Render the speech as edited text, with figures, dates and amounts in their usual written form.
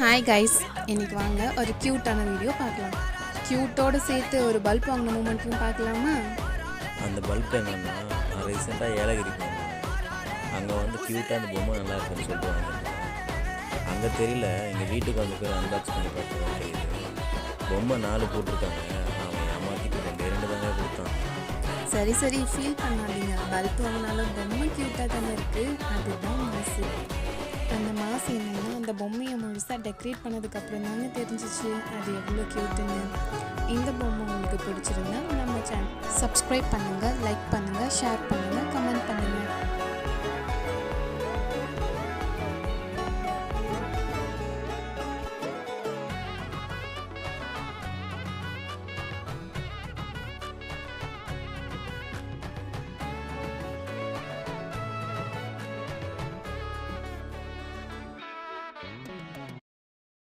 Hi guys, இன்னைக்கு வாங்க ஒரு க்யூட்டான வீடியோ பார்க்கலாம். க்யூட்டோடு சேர்த்து ஒரு பல்ப் வாங்கின மூமெண்ட்டையும் பார்க்கலாமா? அந்த பல்ப் என்னென்னா, நான் ரீசெண்டாக ஏலகிரி போனேன். அங்கே வந்து க்யூட்டாக அந்த பொம்மை நல்லா இருக்குன்னு சொல்லுவாங்க. அங்கே தெரியல, எங்கள் வீட்டுக்கு வந்து போய் அன்பாக்ஸ் பண்ணி பார்த்தா தெரியுது. பொம்மை 4 போட்டிருக்காங்க. அவன் ஏமாற்றிட்டு 2 தானே கொடுத்தான். சரி ஃபீல் பண்ணாதீங்க. பல்ப் வாங்கினாலும் பொம்மை க்யூட்டாக தானே இருக்குது. அதுதான் மாசு. அந்த மாசு என்னென்னா, அந்த பொம்மையை முழுசாக டெக்கரேட் பண்ணதுக்கப்புறம் தாங்க தெரிஞ்சிச்சு அது எவ்வளோ க்யூட்டுன்னு. இந்த பொம்மை உங்களுக்கு பிடிச்சிருந்தா நம்ம சேனல் சப்ஸ்கிரைப் பண்ணுங்கள், லைக் பண்ணுங்கள், ஷேர் பண்ணுங்கள், கமெண்ட் பண்ணுங்கள்.